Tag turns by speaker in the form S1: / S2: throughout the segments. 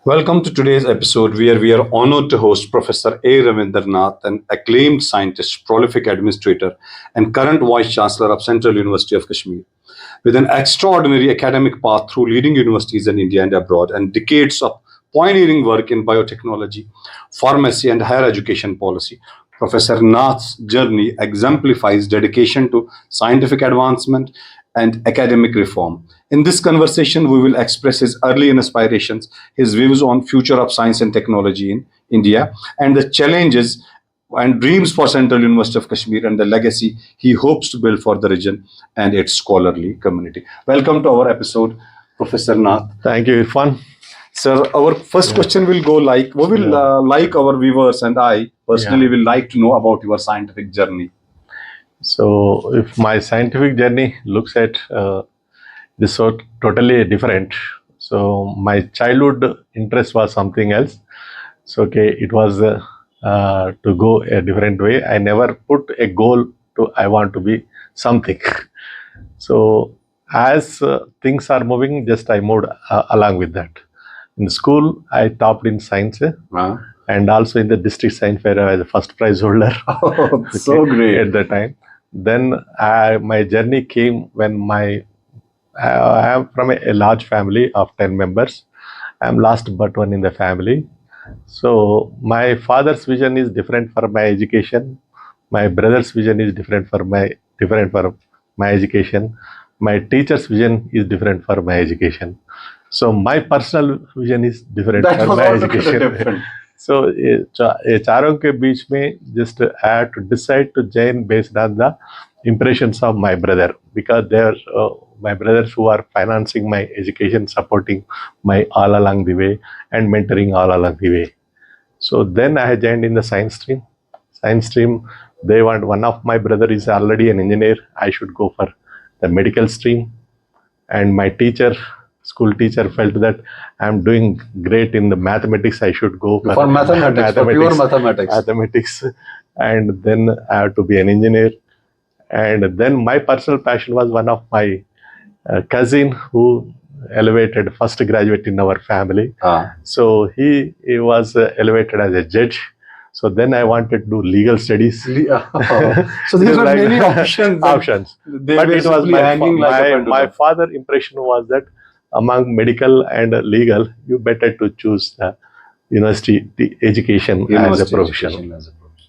S1: Welcome to today's episode where we are honored to host Professor A. Ravinder Nath, an acclaimed scientist, prolific administrator, and current Vice Chancellor of Central University of Kashmir. With an extraordinary academic path through leading universities in India and abroad, and decades of pioneering work in biotechnology, pharmacy, and higher education policy, Professor Nath's journey exemplifies dedication to scientific advancement and academic reform. In this conversation, we will express his early inspirations, his views on future of science and technology in India, and the challenges and dreams for Central University of Kashmir and the legacy he hopes to build for the region and its scholarly community. Welcome to our episode, Professor Nath.
S2: Thank you, Irfan.
S1: Sir, our first question will go like, we will like our viewers and I personally will like to know about your scientific journey.
S2: So, if my scientific journey looks at this sort totally different. So, my childhood interest was something else. So, okay, it was to go a different way. I never put a goal to I want to be something. So, as things are moving, just I moved along with that. In school, I topped in science. And also in the district science fair, I was the first prize holder.
S1: Oh, so great.
S2: At the time. Then my journey came when I am from a large family of 10 members. I am last but one in the family. So my father's vision is different for my education. My brother's vision is different for my education. My teacher's vision is different for my education. So my personal vision is different for my education. So चारों के बीच में just I had to decide to join based on the impressions of my brother, because they are my brothers who are financing my education, supporting my all along the way and mentoring all along the way. So then I joined in the science stream. Science stream, they want one of my brother is already an engineer. I should go for the medical stream, and my school teacher felt that I'm doing great in the mathematics. I should go
S1: for mathematics, for pure mathematics.
S2: Mathematics, and then I have to be an engineer. And then my personal passion was one of my cousin who elevated first graduate in our family. So he was elevated as a judge. So then I wanted to do legal studies.
S1: So there were many options.
S2: But it was my father impression was that among medical and legal, you better to choose the university education as a profession.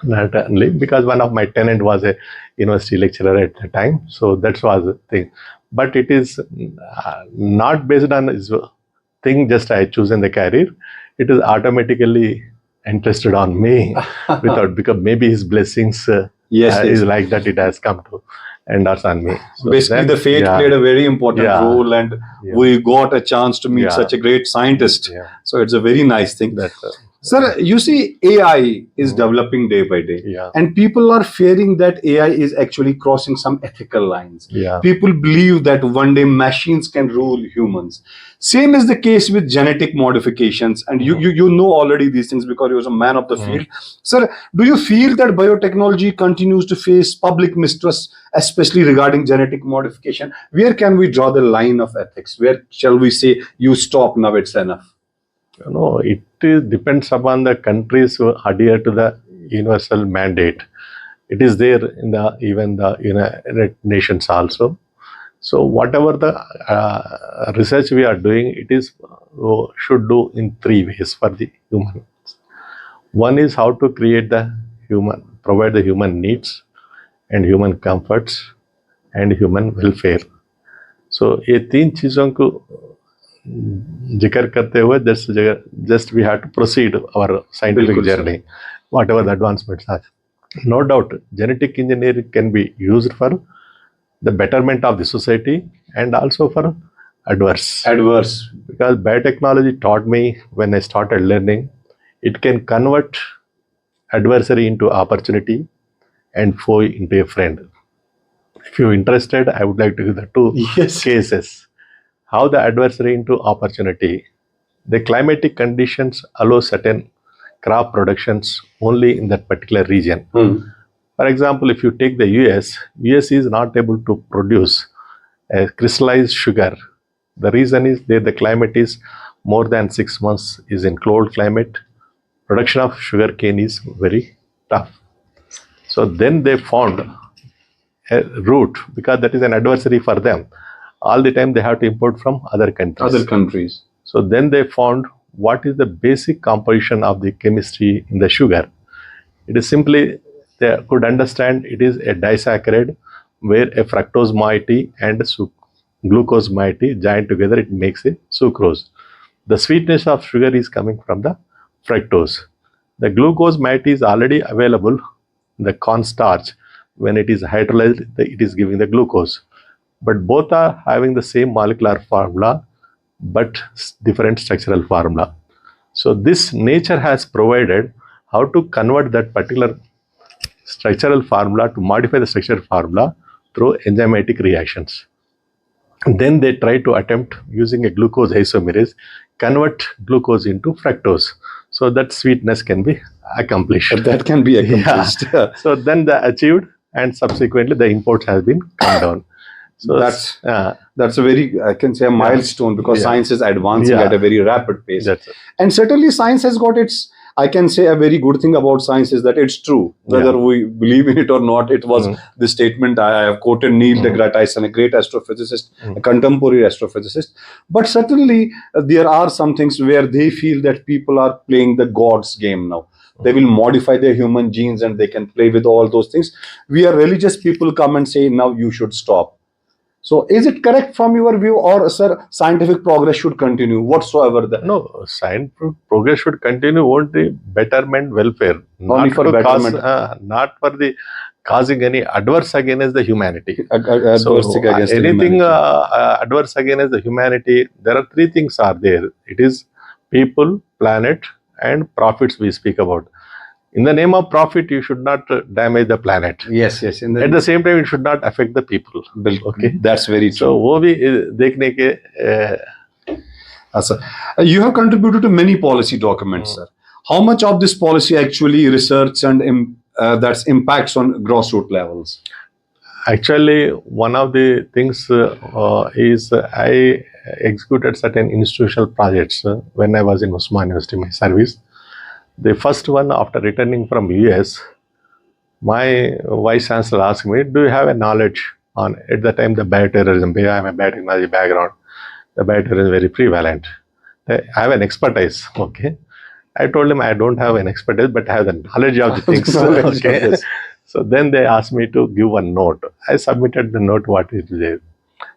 S2: Not only because one of my tenant was a university lecturer at the time, so that was the thing. But it is not based on his thing. Just I chosen the career. It is automatically interested on me without, because maybe his blessings is like that. It has come to endorse on me.
S1: So basically, the fate played a very important role, and we got a chance to meet such a great scientist. So it's a very nice thing. Sir, you see, AI is developing day by day, and people are fearing that AI is actually crossing some ethical lines. People believe that one day machines can rule humans. Same is the case with genetic modifications, and you know already these things because you're a man of the field. Sir, do you feel that biotechnology continues to face public mistrust, especially regarding genetic modification? Where can we draw the line of ethics? Where shall we say, you stop, now it's enough?
S2: No, it depends upon the countries who adhere to the universal mandate. It is there in even the United Nations also. So whatever the research we are doing, it is should do in three ways for the humans. One is how to create provide the human needs and human comforts and human welfare. So ये तीन चीजों को जिक्र करते हुए just we have to proceed our scientific journey, whatever the advancements are. No doubt, genetic engineering can be used for the betterment of the society and also for adverse. Because biotechnology taught me when I started learning, it can convert adversary into opportunity and foe into a friend. If you're interested, I would like to give the two cases. How the adversary into opportunity. The climatic conditions allow certain crop productions only in that particular region. For example, if you take the US is not able to produce a crystallized sugar. The reason is that the climate is more than 6 months is in cold climate. Production of sugar cane is very tough. So then they found a route, because that is an adversary for them. All the time they have to import from other countries.
S1: Other countries.
S2: So then they found what is the basic composition of the chemistry in the sugar. It is simply, they could understand it is a disaccharide where a fructose moiety and glucose moiety join together, it makes a sucrose. The sweetness of sugar is coming from the fructose. The glucose moiety is already available in the cornstarch. When it is hydrolyzed, it is giving the glucose. But both are having the same molecular formula, but different structural formula. So this nature has provided how to convert that particular structural formula to modify the structural formula through enzymatic reactions. And then they try to attempt using a glucose isomerase, convert glucose into fructose, so that sweetness can be accomplished.
S1: That can be accomplished.
S2: Yeah. So then they achieved, and subsequently the imports has been come down. So
S1: that's a very, I can say, a milestone, because science is advancing at a very rapid pace.
S2: That's it.
S1: And certainly science has got its, I can say, a very good thing about science is that it's true. Whether we believe in it or not, it was the statement I have quoted Neil deGrasse Tyson, a great astrophysicist, a contemporary astrophysicist. But certainly there are some things where they feel that people are playing the God's game now. They will modify their human genes and they can play with all those things. We are religious people come and say, now you should stop. So is it correct from your view, or sir, scientific progress should continue whatsoever?
S2: No, scientific progress should continue only betterment, welfare.
S1: Only for betterment.
S2: Not for the causing any adverse against the humanity.
S1: Adverse against
S2: anything
S1: humanity.
S2: Adverse against the humanity, there are three things are there. It is people, planet, and profits we speak about. In the name of profit, you should not damage the planet.
S1: Yes.
S2: At the same time, it should not affect the people.
S1: Okay, that's very true.
S2: So, वो भी देखने के.
S1: Sir, you have contributed to many policy documents, sir. How much of this policy actually research and that's impacts on grassroots levels?
S2: Actually, one of the things is I executed certain institutional projects when I was in Osman University, my service. The first one, after returning from US, my vice chancellor asked me, do you have a knowledge on, at the time, the bioterrorism? I have a biotechnology background. The bioterrorism is very prevalent. I have an expertise, okay? I told him I don't have an expertise, but I have the knowledge of the things. Okay? So then they asked me to give a note. I submitted the note, what is there.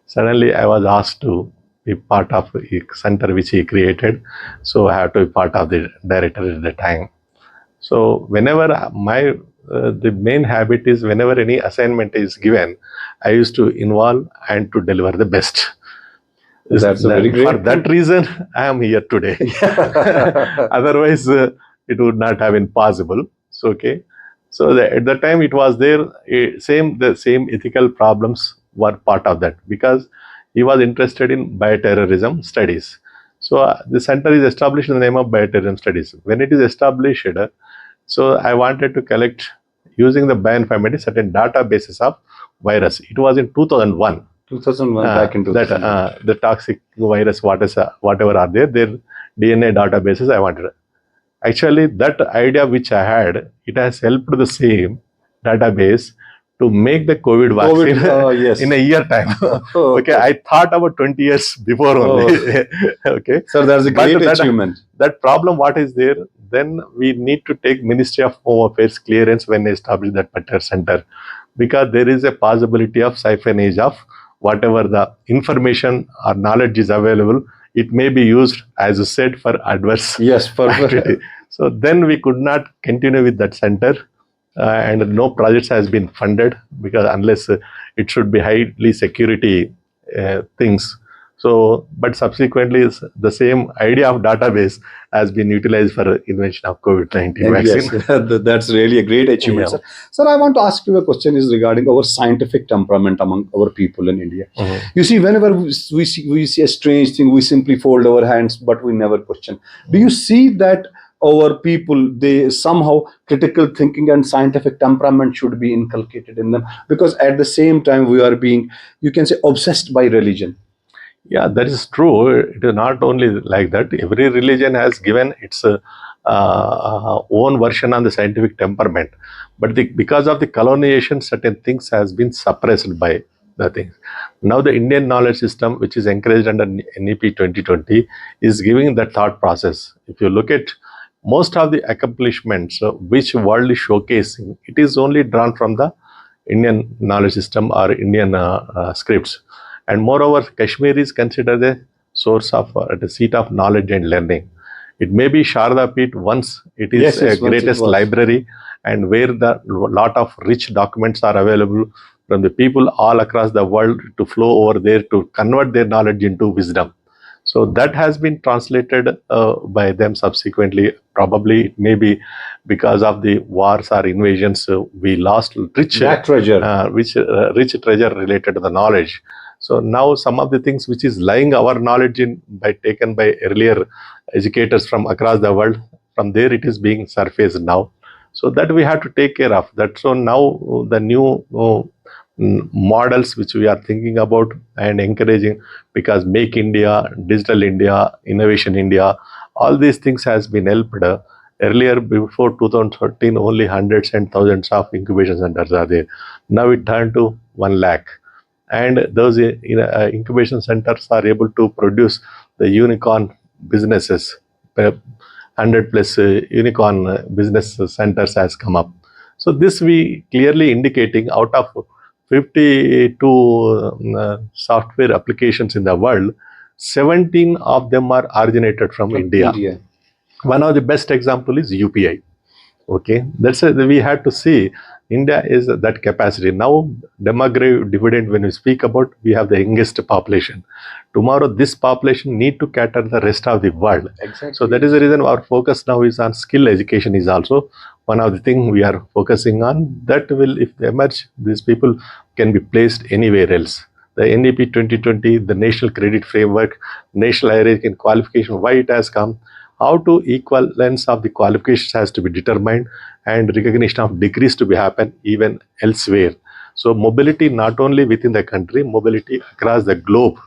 S2: Suddenly I was asked to be part of a center which he created. So I have to be part of the director at the time. So whenever the main habit is, whenever any assignment is given, I used to involve and to deliver the best.
S1: That's very great.
S2: For that reason, I am here today. Otherwise, it would not have been possible. So, okay. So at the time it was there, the same ethical problems were part of that, because he was interested in bioterrorism studies. So the center is established in the name of bioterrorism studies. When it is established, so I wanted to collect, using the bioinformatics, certain databases of virus. It was in 2001.
S1: 2001, back in 2001.
S2: That the toxic virus, whatever are there, their DNA databases I wanted. Actually, that idea which I had, it has helped the same database to make the COVID vaccine in a year time. Okay, I thought about 20 years before only. Okay,
S1: so that's a great achievement.
S2: That problem, what is there? Then we need to take Ministry of Home Affairs clearance when they establish that particular center, because there is a possibility of siphonage of whatever the information or knowledge is available. It may be used, as you said, for adverse activity. So then we could not continue with that center, and no projects has been funded, because unless it should be highly security things. So, but subsequently, the same idea of database has been utilized for invention of COVID-19 vaccine.
S1: Yes, that's really a great achievement, sir. Sir, I want to ask you a question is regarding our scientific temperament among our people in India. You see, whenever we see a strange thing, we simply fold our hands, but we never question. Do you see that our people, they somehow critical thinking and scientific temperament should be inculcated in them? Because at the same time, we are being, you can say, obsessed by religion.
S2: Yeah, that is true. It is not only like that. Every religion has given its own version on the scientific temperament, but because of the colonization, certain things has been suppressed by the things. Now the Indian knowledge system, which is encouraged under NEP 2020, is giving that thought process. If you look at most of the accomplishments which world is showcasing, it is only drawn from the Indian knowledge system or Indian scripts. And moreover, Kashmir is considered a source of, the seat of knowledge and learning. It may be Sharda Peeth once it is
S1: Yes,
S2: a
S1: yes, once it
S2: greatest
S1: was.
S2: library, and where the lot of rich documents are available from the people all across the world to flow over there to convert their knowledge into wisdom. So that has been translated by them subsequently. Probably it may be because of the wars or invasions, we lost
S1: That treasure.
S2: rich treasure related to the knowledge. So now some of the things which is lying our knowledge in by taken by earlier educators from across the world, from there it is being surfaced now. So that we have to take care of that. So now the new models which we are thinking about and encouraging, because Make India, Digital India, Innovation India, all these things has been helped. Earlier, before 2013, only hundreds and thousands of incubation centers are there. Now it turned to 1 lakh. And those incubation centers are able to produce the unicorn businesses. 100 plus unicorn business centers has come up. So this we clearly indicating out of 52 software applications in the world, 17 of them are originated from India.
S1: India.
S2: One of the best example is UPI. Okay, that's we had to see India is that capacity. Now, demographic dividend, when we speak about, we have the youngest population. Tomorrow, this population need to cater the rest of the world.
S1: Exactly.
S2: So that is the reason our focus now is on skill education is also one of the things we are focusing on. That will, if they emerge, these people can be placed anywhere else. The NEP 2020, the National Credit Framework, National Hierarchy and Qualification, why it has come, how to equivalence of the qualifications has to be determined, and recognition of degrees to be happen even elsewhere. So mobility not only within the country, mobility across the globe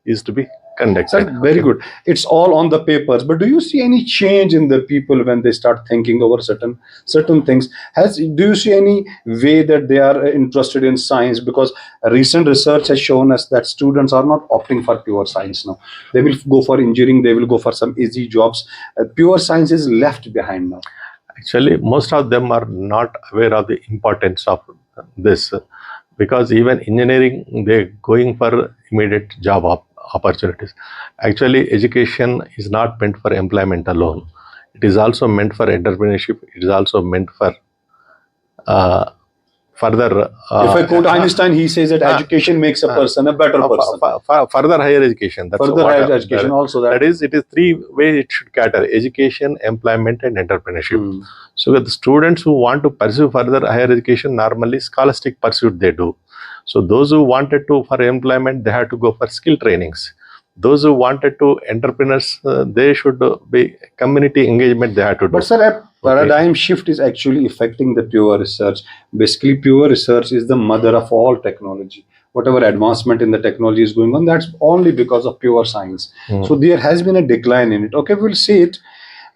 S2: is to be conducted.
S1: Sir, very good. It's all on the papers, but do you see any change in the people when they start thinking over certain things? Do you see any way that they are interested in science? Because recent research has shown us that students are not opting for pure science now. They will go for engineering. They will go for some easy jobs. Pure science is left behind now.
S2: Actually, most of them are not aware of the importance of this, because even engineering, they're going for immediate job opportunities. Actually, education is not meant for employment alone. It is also meant for entrepreneurship. It is also meant for uh, further.
S1: If I quote Einstein, he says that education makes a person a better person.
S2: Further higher education. That's
S1: Further
S2: what,
S1: higher education also
S2: that is, it is three ways it should cater: education, employment, and entrepreneurship. So the students who want to pursue further higher education, normally scholastic pursuit they do. So those who wanted to for employment, they had to go for skill trainings. Those who wanted to entrepreneurs, they should be community engagement they had to do.
S1: But sir, a paradigm shift is actually affecting the pure research. Basically, pure research is the mother of all technology. Whatever advancement in the technology is going on, that's only because of pure science. So there has been a decline in it. Okay, we'll see it.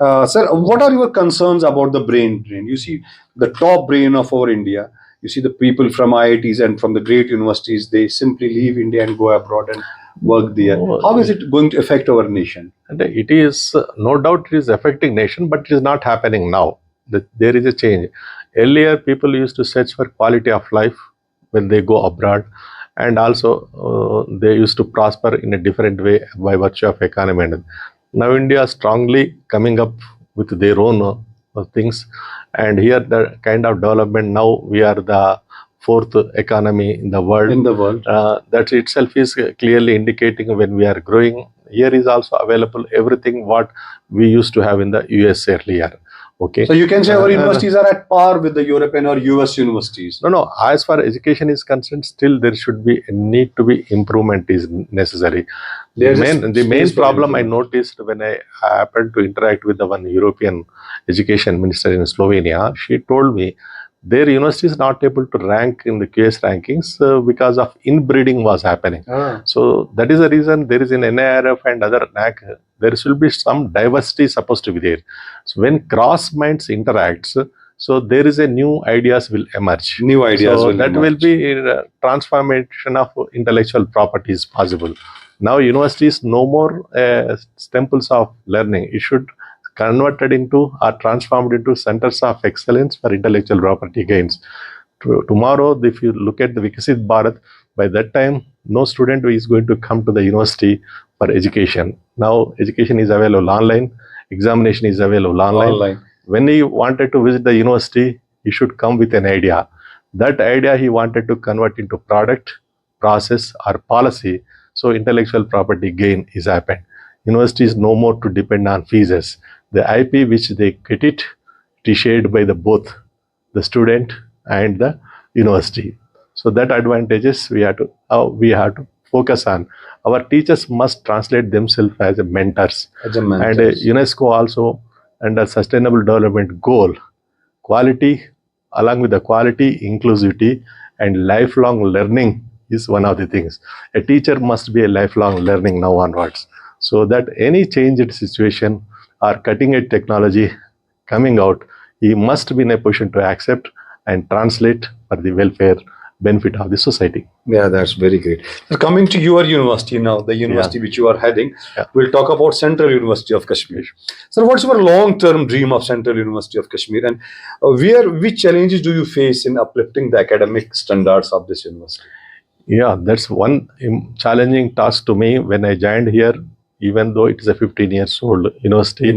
S1: Sir, what are your concerns about the brain drain? You see, the top brain of our India. You see the people from IITs and from the great universities. They simply leave India and go abroad and work there. How is it going to affect our nation?
S2: And it is, no doubt it is affecting nation, but it is not happening now. There is a change. Earlier, people used to search for quality of life when they go abroad, and also they used to prosper in a different way by virtue of economy. And now India is strongly coming up with their own things, and here the kind of development. Now we are the fourth economy in the world. That itself is clearly indicating when we are growing. Here is also available everything what we used to have in the US earlier. Okay.
S1: So you can say our universities are at par with the European or US universities.
S2: No. As far as education is concerned, still there should be a need to be improvement is necessary. The main problem I noticed when I happened to interact with the one European education minister in Slovenia, she told me their university is not able to rank in the QS rankings because of inbreeding was happening. So that is the reason there is an NIRF and other NAC. There should be some diversity supposed to be there. So when cross minds interacts, so there is a new ideas will emerge.
S1: New ideas
S2: so
S1: will
S2: that will
S1: emerge.
S2: be a transformation of intellectual property is possible. Now university is no more temples of learning. It should converted into or transformed into centers of excellence for intellectual property gains. Tomorrow, if you look at the Vikasit Bharat, by that time, no student is going to come to the university for education. Now, education is available online, examination is available online. When he wanted to visit the university, he should come with an idea. That idea he wanted to convert into product, process, or policy. So, intellectual property gain is happened. University is no more to depend on fees. The IP which they get it is shared by the both the student and the university. So that advantages we have to focus on. Our teachers must translate themselves as a mentors. And UNESCO also under sustainable development goal, quality along with the quality, inclusivity, and lifelong learning is one of the things. A teacher must be a lifelong learning now onwards, so that any changed situation or cutting edge technology coming out, he must be in a position to accept and translate for the welfare benefit of the society.
S1: Yeah, that's very great. So coming to your university now, the university which you are heading, we'll talk about Central University of Kashmir. So, what's your long-term dream of Central University of Kashmir, and which challenges do you face in uplifting the academic standards of this university?
S2: Yeah, that's one challenging task to me when I joined here. Even though it is a 15 years old university,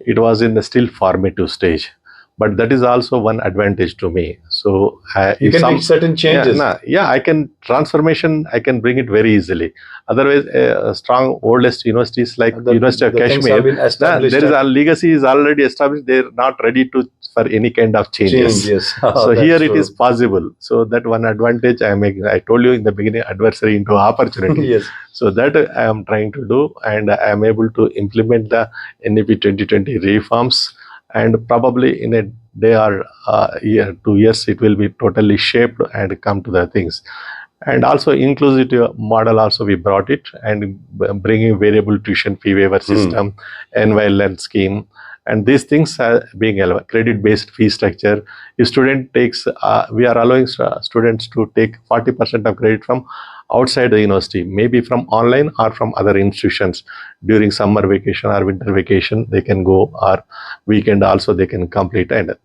S2: it was in the still formative stage. But that is also one advantage to me. So
S1: you can make certain changes.
S2: I can transformation. I can bring it very easily. Otherwise, strong oldest universities like University of Kashmir, there is a legacy is already established. They're not ready to for any kind of changes. So here it is possible. So that one advantage I am making. I told you in the beginning, adversary into opportunity. So that I am trying to do, and I am able to implement the NEP 2020 reforms. And probably in a day or year, 2 years, it will be totally shaped and come to the things. And also inclusive model also we brought it, and bringing variable tuition fee waiver system, NYLN scheme, and these things are being credit based fee structure. If student takes, we are allowing students to take 40% of credit from outside the university, maybe from online or from other institutions. During summer vacation or winter vacation, they can go, or weekend also they can complete. And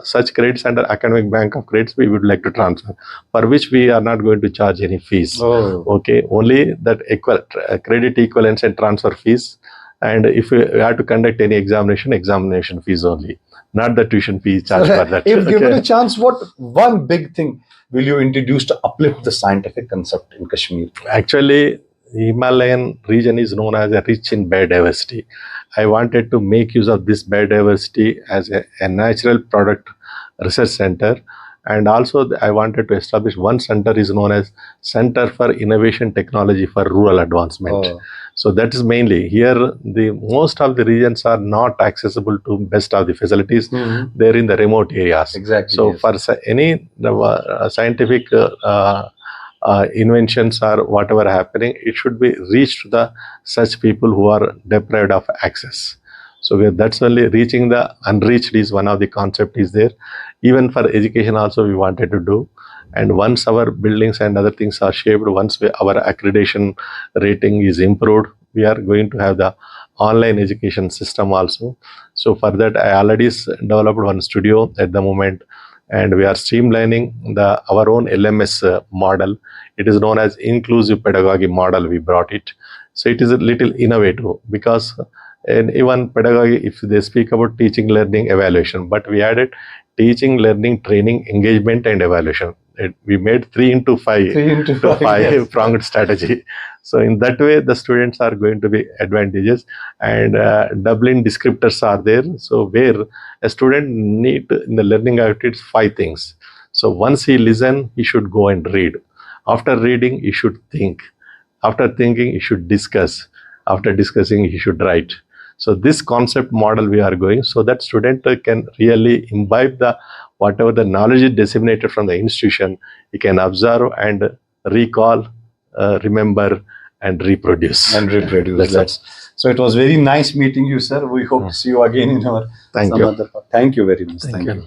S2: such credits under academic bank of credits we would like to transfer, for which we are not going to charge any fees. Okay, only that credit equivalence and transfer fees. And if we have to conduct any examination fees only, not the tuition fee charged for that.
S1: If given a chance, what one big thing will you introduce to uplift the scientific concept in Kashmir?
S2: Actually, Himalayan region is known as a rich in biodiversity. I wanted to make use of this biodiversity as a natural product research center. And also I wanted to establish one center is known as Center for Innovation Technology for Rural Advancement. So that is mainly here. The most of the regions are not accessible to best of the facilities. They're in the remote areas.
S1: Exactly.
S2: So for any scientific inventions or whatever happening, it should be reached to the such people who are deprived of access. So that's only reaching the unreached is one of the concept is there. Even for education also we wanted to do. And once our buildings and other things are shaped, once our accreditation rating is improved, we are going to have the online education system also. So for that, I already developed one studio at the moment, and we are streamlining our own LMS model. It is known as inclusive pedagogy model. We brought it. So it is a little innovative because in even pedagogy, if they speak about teaching, learning, evaluation, but we added teaching, learning, training, engagement, and evaluation. We made 3 into 5 pronged strategy. So in that way, the students are going to be advantageous, and doubling descriptors are there. So where a student need in the learning activities 5 things. So once he listen, he should go and read. After reading, he should think. After thinking, he should discuss. After discussing, he should write. So this concept model we are going, so that student can really imbibe the whatever the knowledge is disseminated from the institution, he can observe and recall, remember, and reproduce.
S1: And reproduce.
S2: That's
S1: So it was very nice meeting you, sir. We hope to see you again in our
S2: Thank
S1: some
S2: you.
S1: other. Thank you very much.
S2: Thank you.